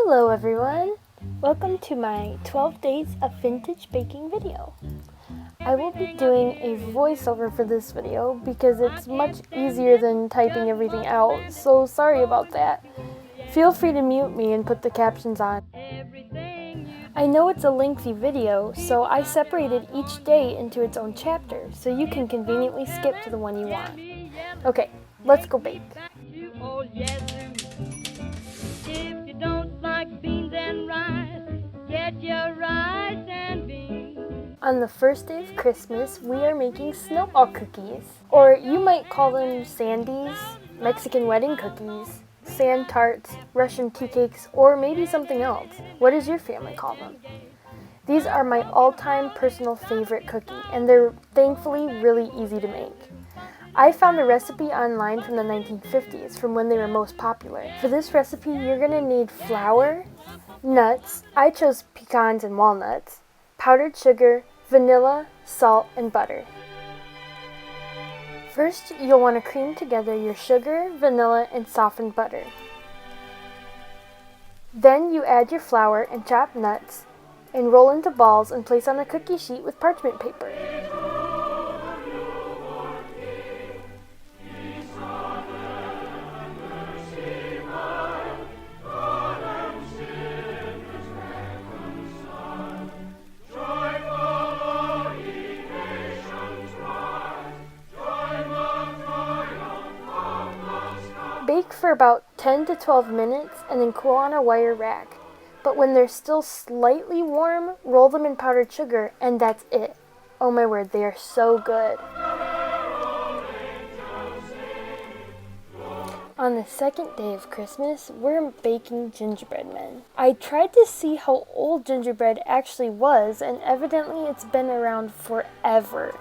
Hello everyone! Welcome to my 12 days of vintage baking video. I will be doing a voiceover for this video because it's much easier than typing everything out, so sorry about that. Feel free to mute me and put the captions on. I know it's a lengthy video, so I separated each day into its own chapter so you can conveniently skip to the one you want. Okay, let's go bake. If you don't like beans and rice, get your rice and beans. On the first day of Christmas, we are making Snowball Cookies, or you might call them Sandies, Mexican wedding cookies, sand tarts, Russian tea cakes, or maybe something else. What does your family call them? These are my all-time personal favorite cookie, and they're thankfully really easy to make. I found a recipe online from the 1950s, from when they were most popular. For this recipe, you're going to need flour, nuts, I chose pecans and walnuts, powdered sugar, vanilla, salt, and butter. First, you'll want to cream together your sugar, vanilla, and softened butter. Then you add your flour and chopped nuts, and roll into balls and place on a cookie sheet with parchment paper. Bake for about 10 to 12 minutes and then cool on a wire rack. But when they're still slightly warm, roll them in powdered sugar and that's it. Oh my word, they are so good. On the second day of Christmas, we're baking Gingerbread-men. I tried to see how old gingerbread actually was, and evidently it's been around forever.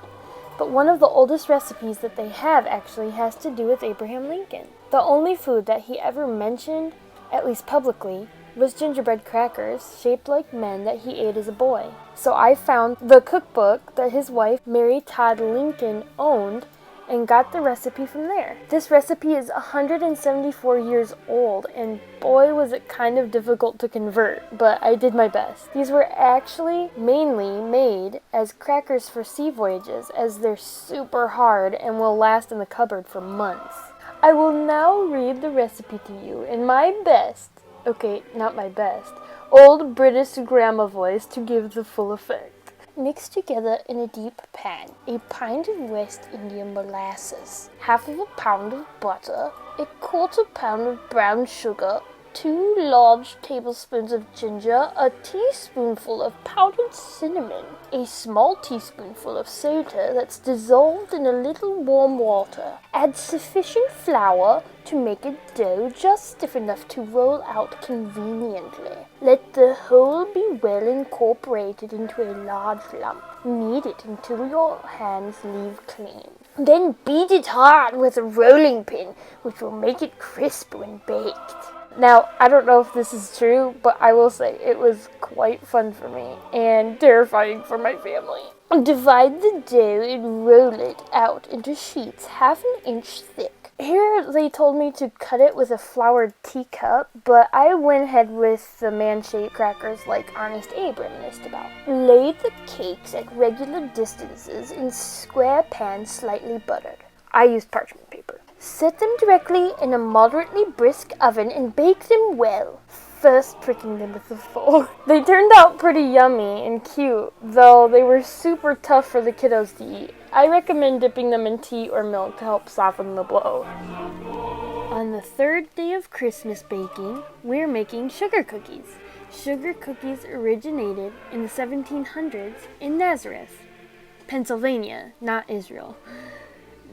But one of the oldest recipes that they have actually has to do with Abraham Lincoln. The only food that he ever mentioned, at least publicly, was gingerbread crackers shaped like men that he ate as a boy. So I found the cookbook that his wife, Mary Todd Lincoln, owned and got the recipe from there. This recipe is 174 years old, and boy was it kind of difficult to convert, but I did my best. These were actually mainly made as crackers for sea voyages, as they're super hard and will last in the cupboard for months. I will now read the recipe to you in my best, okay, not my best, old British grandma voice to give the full effect. Mix together in a deep pan a pint of West India molasses, half of a pound of butter, a quarter pound of brown sugar, 2 large tablespoons of ginger, a teaspoonful of powdered cinnamon, a small teaspoonful of soda that's dissolved in a little warm water. Add sufficient flour to make a dough just stiff enough to roll out conveniently. Let the whole be well incorporated into a large lump. Knead it until your hands leave clean. Then beat it hard with a rolling pin, which will make it crisp when baked. Now, I don't know if this is true, but I will say it was quite fun for me and terrifying for my family. Divide the dough and roll it out into sheets half an inch thick. Here they told me to cut it with a floured teacup, but I went ahead with the man-shaped crackers like Honest Abe reminisced about. Lay the cakes at regular distances in square pans slightly buttered. I used parchment paper. Set them directly in a moderately brisk oven and bake them well, first pricking them with a fork. They turned out pretty yummy and cute, though they were super tough for the kiddos to eat. I recommend dipping them in tea or milk to help soften the blow. On the third day of Christmas baking, we're making sugar cookies. Sugar cookies originated in the 1700s in Nazareth, Pennsylvania, not Israel.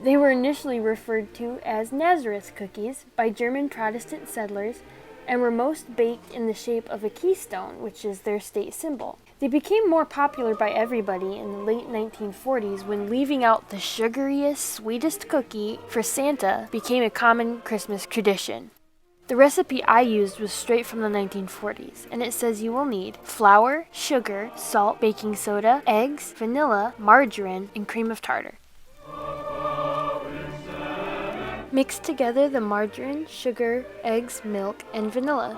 They were initially referred to as Nazareth cookies by German Protestant settlers and were most baked in the shape of a keystone, which is their state symbol. They became more popular by everybody in the late 1940s when leaving out the sugariest, sweetest cookie for Santa became a common Christmas tradition. The recipe I used was straight from the 1940s, and it says you will need flour, sugar, salt, baking soda, eggs, vanilla, margarine, and cream of tartar. Mix together the margarine, sugar, eggs, milk, and vanilla.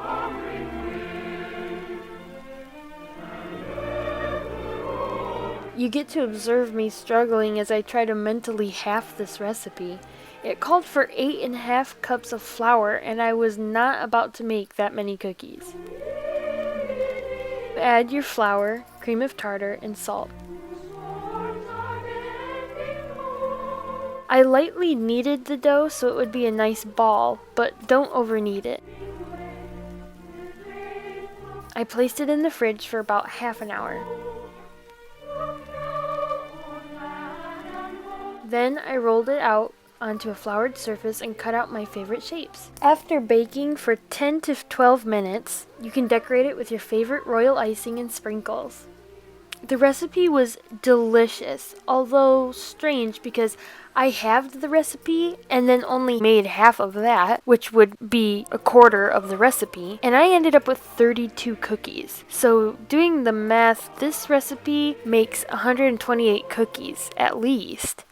You get to observe me struggling as I try to mentally half this recipe. It called for 8.5 cups of flour, and I was not about to make that many cookies. Add your flour, cream of tartar, and salt. I lightly kneaded the dough so it would be a nice ball, but don't over knead it. I placed it in the fridge for about half an hour. Then I rolled it out onto a floured surface and cut out my favorite shapes. After baking for 10 to 12 minutes, you can decorate it with your favorite royal icing and sprinkles. The recipe was delicious, although strange because I halved the recipe and then only made half of that, which would be a quarter of the recipe, and I ended up with 32 cookies. So doing the math, this recipe makes 128 cookies at least.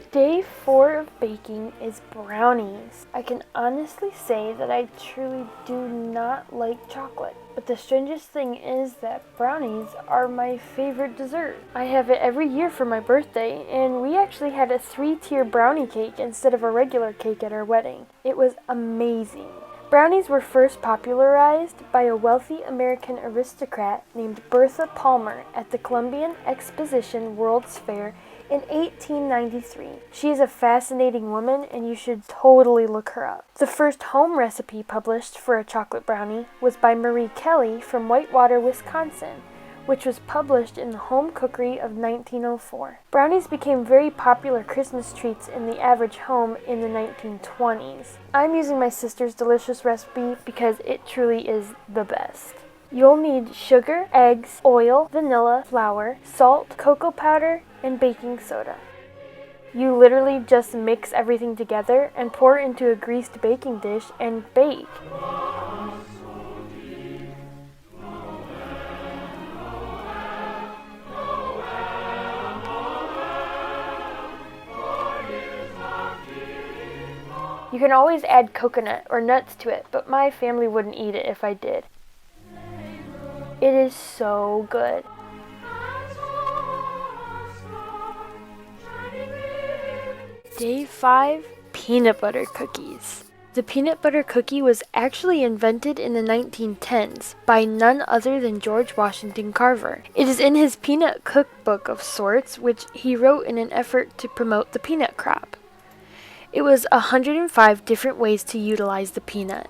Day 4 of baking is brownies. I can honestly say that I truly do not like chocolate. But the strangest thing is that brownies are my favorite dessert. I have it every year for my birthday, and we actually had a 3-tier brownie cake instead of a regular cake at our wedding. It was amazing. Brownies were first popularized by a wealthy American aristocrat named Bertha Palmer at the Columbian Exposition World's Fair in 1893. She is a fascinating woman, and you should totally look her up. The first home recipe published for a chocolate brownie was by Marie Kelly from Whitewater, Wisconsin, which was published in the Home Cookery of 1904. Brownies became very popular Christmas treats in the average home in the 1920s. I'm using my sister's delicious recipe because it truly is the best. You'll need sugar, eggs, oil, vanilla, flour, salt, cocoa powder, and baking soda. You literally just mix everything together and pour into a greased baking dish and bake. You can always add coconut or nuts to it, but my family wouldn't eat it if I did. It is so good. Day 5, peanut butter cookies. The peanut butter cookie was actually invented in the 1910s by none other than George Washington Carver. It is in his peanut cookbook of sorts, which he wrote in an effort to promote the peanut crop. It was 105 different ways to utilize the peanut.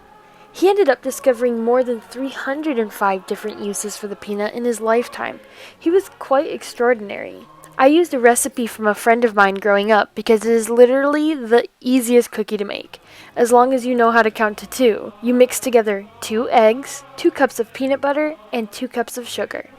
He ended up discovering more than 305 different uses for the peanut in his lifetime. He was quite extraordinary. I used a recipe from a friend of mine growing up because it is literally the easiest cookie to make. As long as you know how to count to 2. You mix together 2 eggs, 2 cups of peanut butter, and 2 cups of sugar.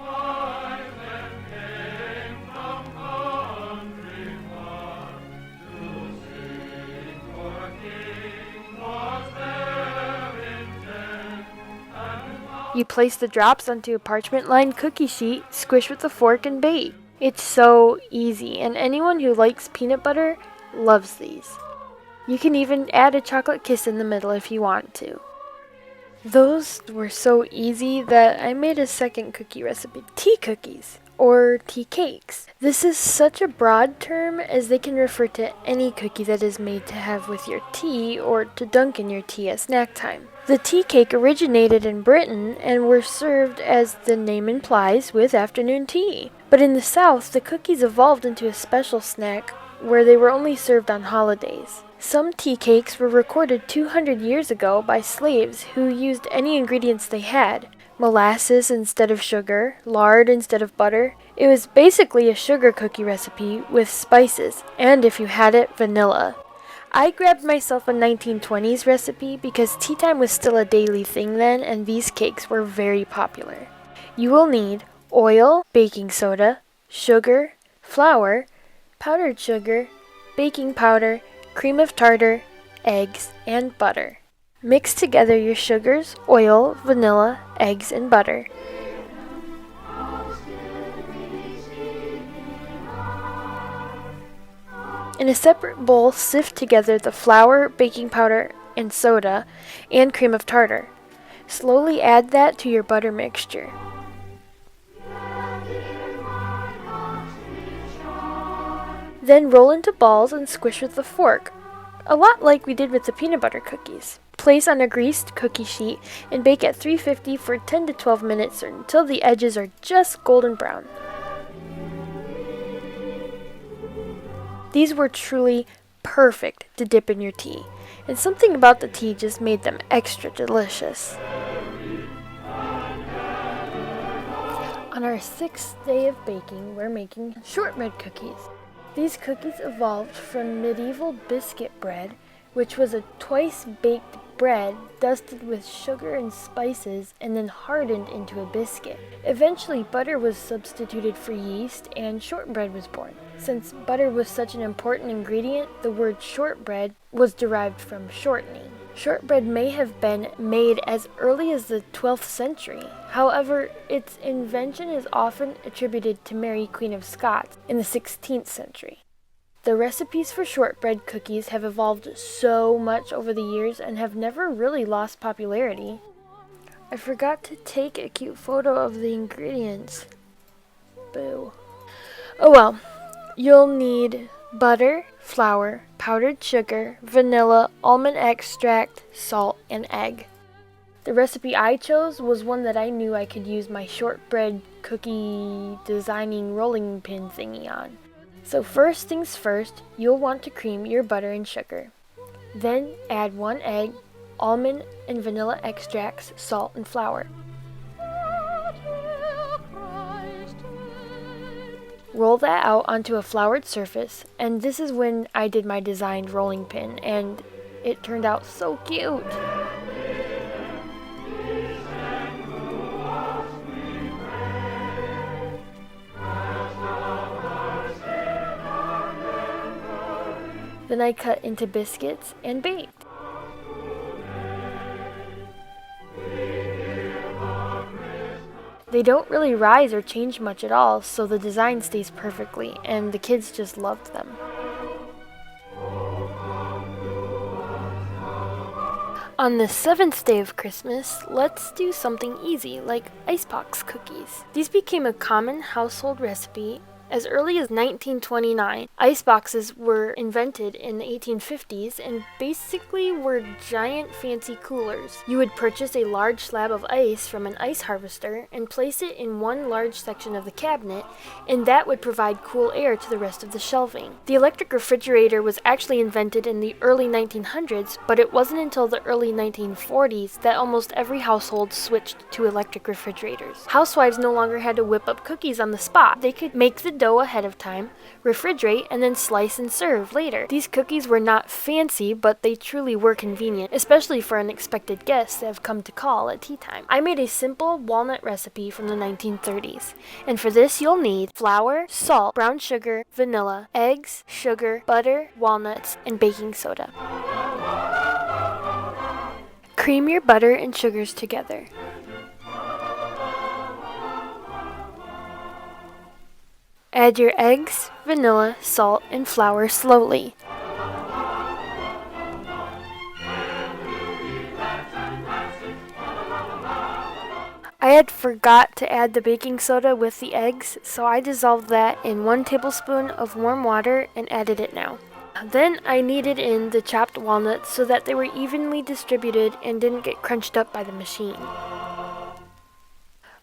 You place the drops onto a parchment-lined cookie sheet, squish with a fork, and bake. It's so easy, and anyone who likes peanut butter loves these. You can even add a chocolate kiss in the middle if you want to. Those were so easy that I made a second cookie recipe, tea cookies, or tea cakes. This is such a broad term as they can refer to any cookie that is made to have with your tea or to dunk in your tea at snack time. The tea cake originated in Britain and were served, as the name implies, with afternoon tea. But in the South, the cookies evolved into a special snack where they were only served on holidays. Some tea cakes were recorded 200 years ago by slaves who used any ingredients they had. Molasses instead of sugar, lard instead of butter. It was basically a sugar cookie recipe with spices, and if you had it, vanilla. I grabbed myself a 1920s recipe because tea time was still a daily thing then, and these cakes were very popular. You will need oil, baking soda, sugar, flour, powdered sugar, baking powder, cream of tartar, eggs, and butter. Mix together your sugars, oil, vanilla, eggs, and butter. In a separate bowl, sift together the flour, baking powder, and soda, and cream of tartar. Slowly add that to your butter mixture. Then roll into balls and squish with a fork, a lot like we did with the peanut butter cookies. Place on a greased cookie sheet and bake at 350 for 10 to 12 minutes or until the edges are just golden brown. These were truly perfect to dip in your tea, and something about the tea just made them extra delicious. On our 6th day of baking, we're making shortbread cookies. These cookies evolved from medieval biscuit bread, which was a twice-baked bread dusted with sugar and spices and then hardened into a biscuit. Eventually, butter was substituted for yeast and shortbread was born. Since butter was such an important ingredient, the word shortbread was derived from shortening. Shortbread may have been made as early as the 12th century. However, its invention is often attributed to Mary, Queen of Scots, in the 16th century. The recipes for shortbread cookies have evolved so much over the years and have never really lost popularity. I forgot to take a cute photo of the ingredients. Boo. Oh well. You'll need butter, flour, powdered sugar, vanilla, almond extract, salt, and egg. The recipe I chose was one that I knew I could use my shortbread cookie designing rolling pin thingy on. So first things first, you'll want to cream your butter and sugar. Then add 1 egg, almond and vanilla extracts, salt, and flour. Roll that out onto a floured surface, and this is when I did my designed rolling pin, and it turned out so cute. Then I cut into biscuits and baked. They don't really rise or change much at all, so the design stays perfectly, and the kids just loved them. On the 7th day of Christmas, let's do something easy, like Icebox Cookies. These became a common household recipe as early as 1929. Iceboxes were invented in the 1850s and basically were giant fancy coolers. You would purchase a large slab of ice from an ice harvester and place it in one large section of the cabinet, and that would provide cool air to the rest of the shelving. The electric refrigerator was actually invented in the early 1900s, but it wasn't until the early 1940s that almost every household switched to electric refrigerators. Housewives no longer had to whip up cookies on the spot. They could make the dough ahead of time, refrigerate, and then slice and serve later. These cookies were not fancy, but they truly were convenient, especially for unexpected guests that have come to call at tea time. I made a simple walnut recipe from the 1930s, and for this you'll need flour, salt, brown sugar, vanilla, eggs, sugar, butter, walnuts, and baking soda. Cream your butter and sugars together. Add your eggs, vanilla, salt, and flour slowly. I had forgot to add the baking soda with the eggs, so I dissolved that in 1 tablespoon of warm water and added it now. Then I kneaded in the chopped walnuts so that they were evenly distributed and didn't get crunched up by the machine.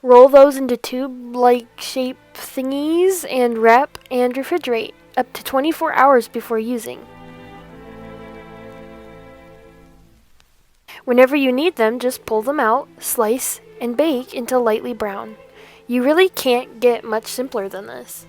Roll those into tube-like shape thingies and wrap and refrigerate up to 24 hours before using. Whenever you need them, just pull them out, slice, and bake until lightly brown. You really can't get much simpler than this.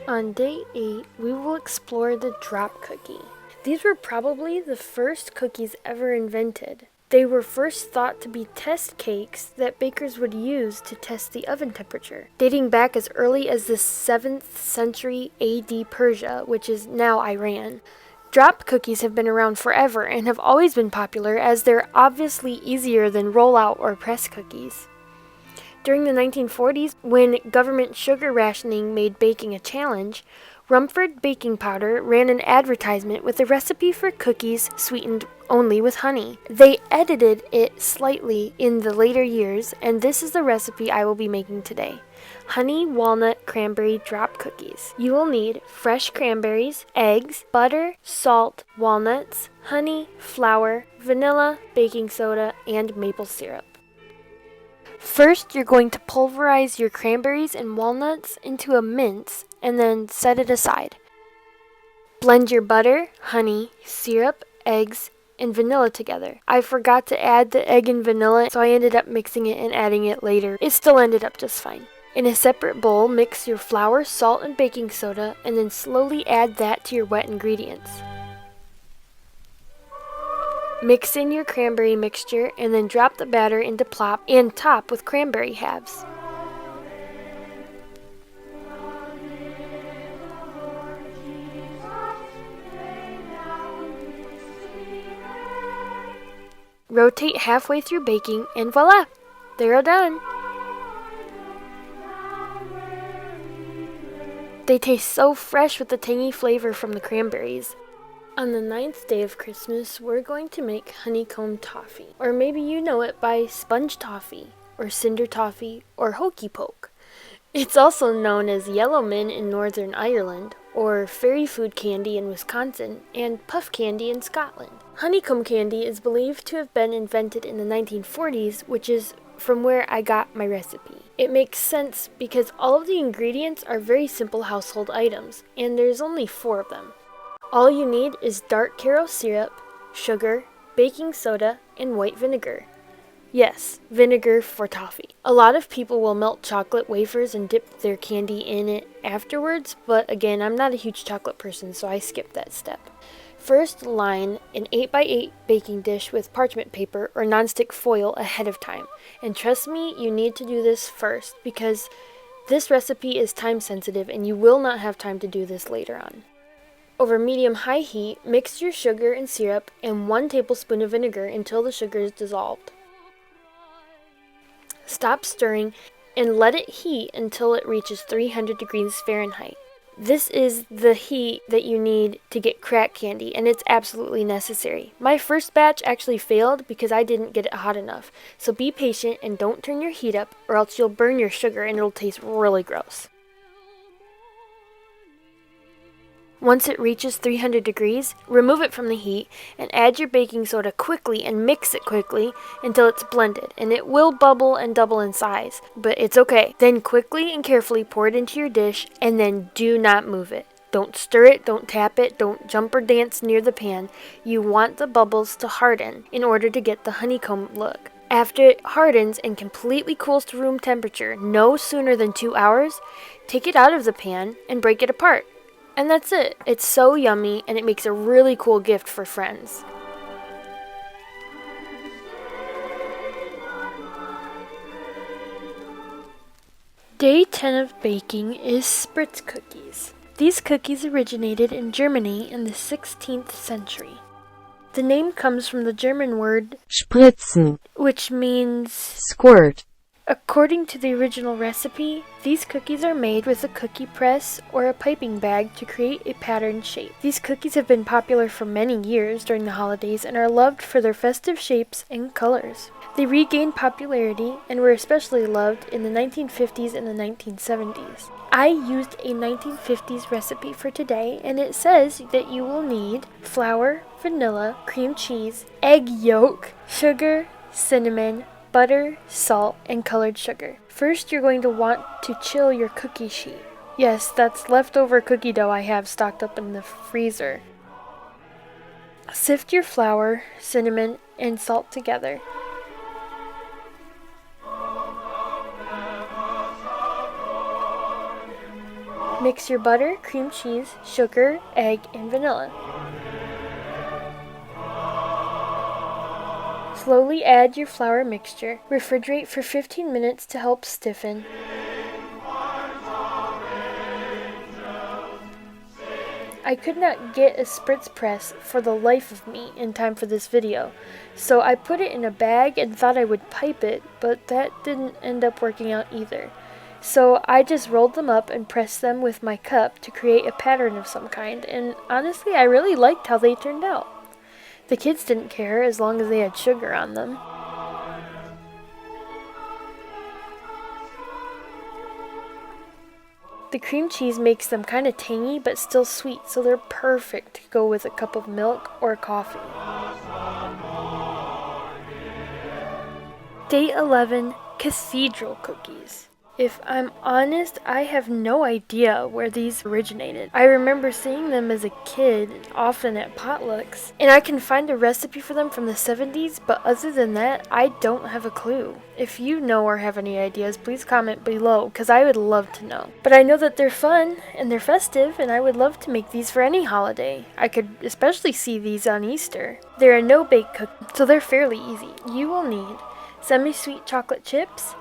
On day 8, we will explore the drop cookie. These were probably the first cookies ever invented. They were first thought to be test cakes that bakers would use to test the oven temperature, dating back as early as the 7th century AD Persia, which is now Iran. Drop cookies have been around forever and have always been popular as they're obviously easier than roll-out or press cookies. During the 1940s, when government sugar rationing made baking a challenge, Rumford Baking Powder ran an advertisement with a recipe for cookies sweetened only with honey. They edited it slightly in the later years, and this is the recipe I will be making today. Honey Walnut Cranberry Drop Cookies. You will need fresh cranberries, eggs, butter, salt, walnuts, honey, flour, vanilla, baking soda, and maple syrup. First, you're going to pulverize your cranberries and walnuts into a mince and then set it aside. Blend your butter, honey, syrup, eggs, and vanilla together. I forgot to add the egg and vanilla, so I ended up mixing it and adding it later. It still ended up just fine. In a separate bowl, mix your flour, salt, and baking soda, and then slowly add that to your wet ingredients. Mix in your cranberry mixture and then drop the batter into plop and top with cranberry halves. Rotate halfway through baking and voila! They're done! They taste so fresh with the tangy flavor from the cranberries. On the 9th day of Christmas, we're going to make honeycomb toffee. Or maybe you know it by sponge toffee, or cinder toffee, or hokey poke. It's also known as yellowmin in Northern Ireland, or fairy food candy in Wisconsin, and puff candy in Scotland. Honeycomb candy is believed to have been invented in the 1940s, which is from where I got my recipe. It makes sense because all of the ingredients are very simple household items, and there's only 4 of them. All you need is dark Karo syrup, sugar, baking soda, and white vinegar. Yes, vinegar for toffee. A lot of people will melt chocolate wafers and dip their candy in it afterwards, but again, I'm not a huge chocolate person, so I skipped that step. First, line an 8x8 baking dish with parchment paper or nonstick foil ahead of time. And trust me, you need to do this first because this recipe is time sensitive and you will not have time to do this later on. Over medium-high heat, mix your sugar and syrup and 1 tablespoon of vinegar until the sugar is dissolved. Stop stirring and let it heat until it reaches 300 degrees Fahrenheit. This is the heat that you need to get crack candy, and it's absolutely necessary. My first batch actually failed because I didn't get it hot enough, so be patient and don't turn your heat up or else you'll burn your sugar and it'll taste really gross. Once it reaches 300 degrees, remove it from the heat and add your baking soda quickly and mix it quickly until it's blended, and it will bubble and double in size, but it's okay. Then quickly and carefully pour it into your dish and then do not move it. Don't stir it, don't tap it, don't jump or dance near the pan. You want the bubbles to harden in order to get the honeycomb look. After it hardens and completely cools to room temperature, no sooner than 2 hours, take it out of the pan and break it apart. And that's it. It's so yummy and it makes a really cool gift for friends. Day 10 of baking is Spritz Cookies. These cookies originated in Germany in the 16th century. The name comes from the German word Spritzen, which means squirt. According to the original recipe, these cookies are made with a cookie press or a piping bag to create a patterned shape. These cookies have been popular for many years during the holidays and are loved for their festive shapes and colors. They regained popularity and were especially loved in the 1950s and the 1970s. I used a 1950s recipe for today, and it says that you will need flour, vanilla, cream cheese, egg yolk, sugar, cinnamon, butter, salt, and colored sugar. First, you're going to want to chill your cookie sheet. Yes, that's leftover cookie dough I have stocked up in the freezer. Sift your flour, cinnamon, and salt together. Mix your butter, cream cheese, sugar, egg, and vanilla. Slowly add your flour mixture. Refrigerate for 15 minutes to help stiffen. I could not get a spritz press for the life of me in time for this video, so I put it in a bag and thought I would pipe it, but that didn't end up working out either. So I just rolled them up and pressed them with my cup to create a pattern of some kind, and honestly, I really liked how they turned out. The kids didn't care as long as they had sugar on them. The cream cheese makes them kind of tangy but still sweet, so they're perfect to go with a cup of milk or coffee. Day 11, Cathedral Cookies. If I'm honest, I have no idea where these originated. I remember seeing them as a kid, often at potlucks, and I can find a recipe for them from the 70s, but other than that, I don't have a clue. If you know or have any ideas, please comment below, because I would love to know. But I know that they're fun, and they're festive, and I would love to make these for any holiday. I could especially see these on Easter. They're a no-bake cookie, so they're fairly easy. You will need semi-sweet chocolate chips,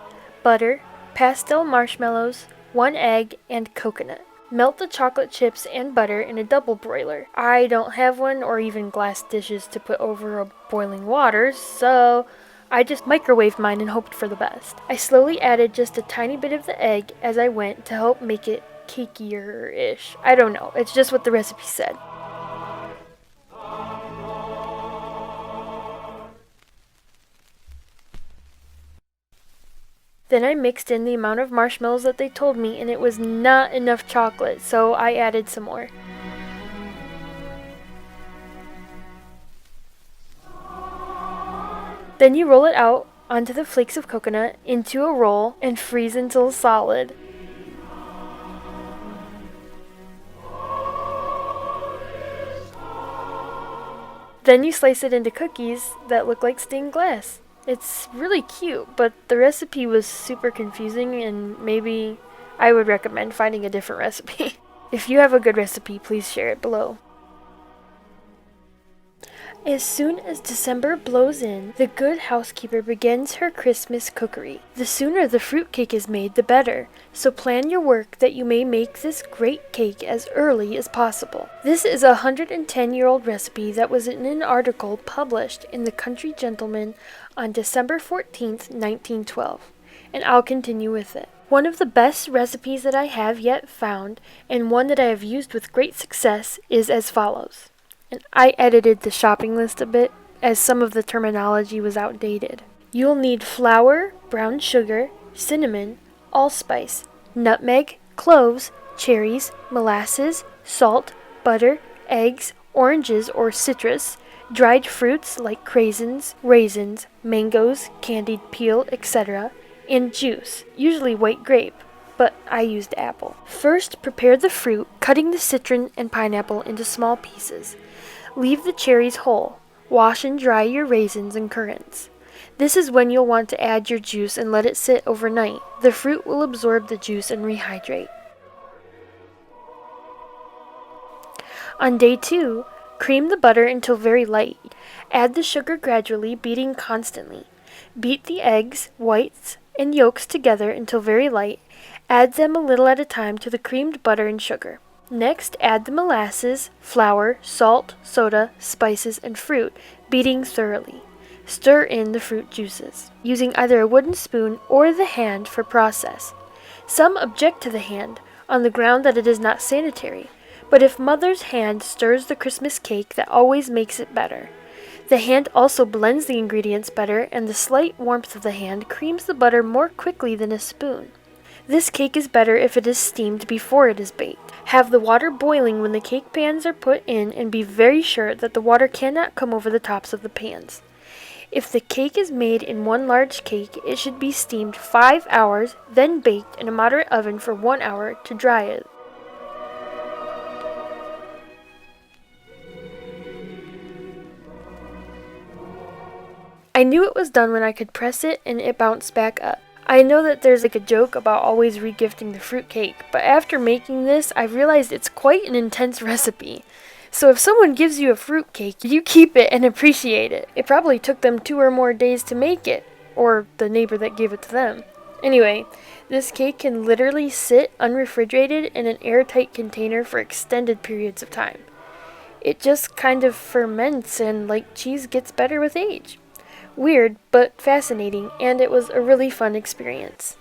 butter, pastel marshmallows, 1 egg, and coconut. Melt the chocolate chips and butter in a double broiler. I don't have one or even glass dishes to put over boiling water, so I just microwaved mine and hoped for the best. I slowly added just a tiny bit of the egg as I went to help make it cakier-ish. I don't know, it's just what the recipe said. Then I mixed in the amount of marshmallows that they told me, and it was not enough chocolate, so I added some more. Then you roll it out onto the flakes of coconut into a roll and freeze until solid. Then you slice it into cookies that look like stained glass. It's really cute, but the recipe was super confusing, and maybe I would recommend finding a different recipe. If you have a good recipe, please share it below. As soon as December blows in, the good housekeeper begins her Christmas cookery. The sooner the fruitcake is made, the better, so plan your work that you may make this great cake as early as possible. This is a 110-year-old recipe that was in an article published in the Country Gentleman on December 14th, 1912, and I'll continue with it. One of the best recipes that I have yet found, and one that I have used with great success, is as follows. And I edited the shopping list a bit, as some of the terminology was outdated. You'll need flour, brown sugar, cinnamon, allspice, nutmeg, cloves, cherries, molasses, salt, butter, eggs, oranges or citrus, dried fruits like craisins, raisins, mangoes, candied peel, etc., and juice, usually white grape, but I used apple. First, prepare the fruit, cutting the citron and pineapple into small pieces. Leave the cherries whole. Wash and dry your raisins and currants. This is when you'll want to add your juice and let it sit overnight. The fruit will absorb the juice and rehydrate. On day 2, cream the butter until very light. Add the sugar gradually, beating constantly. Beat the eggs, whites, and yolks together until very light. Add them a little at a time to the creamed butter and sugar. Next, add the molasses, flour, salt, soda, spices, and fruit, beating thoroughly. Stir in the fruit juices, using either a wooden spoon or the hand for process. Some object to the hand, on the ground that it is not sanitary, but if mother's hand stirs the Christmas cake, that always makes it better. The hand also blends the ingredients better, and the slight warmth of the hand creams the butter more quickly than a spoon. This cake is better if it is steamed before it is baked. Have the water boiling when the cake pans are put in, and be very sure that the water cannot come over the tops of the pans. If the cake is made in one large cake, it should be steamed 5 hours, then baked in a moderate oven for 1 hour to dry it. I knew it was done when I could press it and it bounced back up. I know that there's like a joke about always regifting the fruitcake, but after making this, I realized it's quite an intense recipe. So if someone gives you a fruitcake, you keep it and appreciate it. It probably took them 2 or more days to make it, or the neighbor that gave it to them. Anyway, this cake can literally sit unrefrigerated in an airtight container for extended periods of time. It just kind of ferments, and like cheese, gets better with age. Weird, but fascinating, and it was a really fun experience.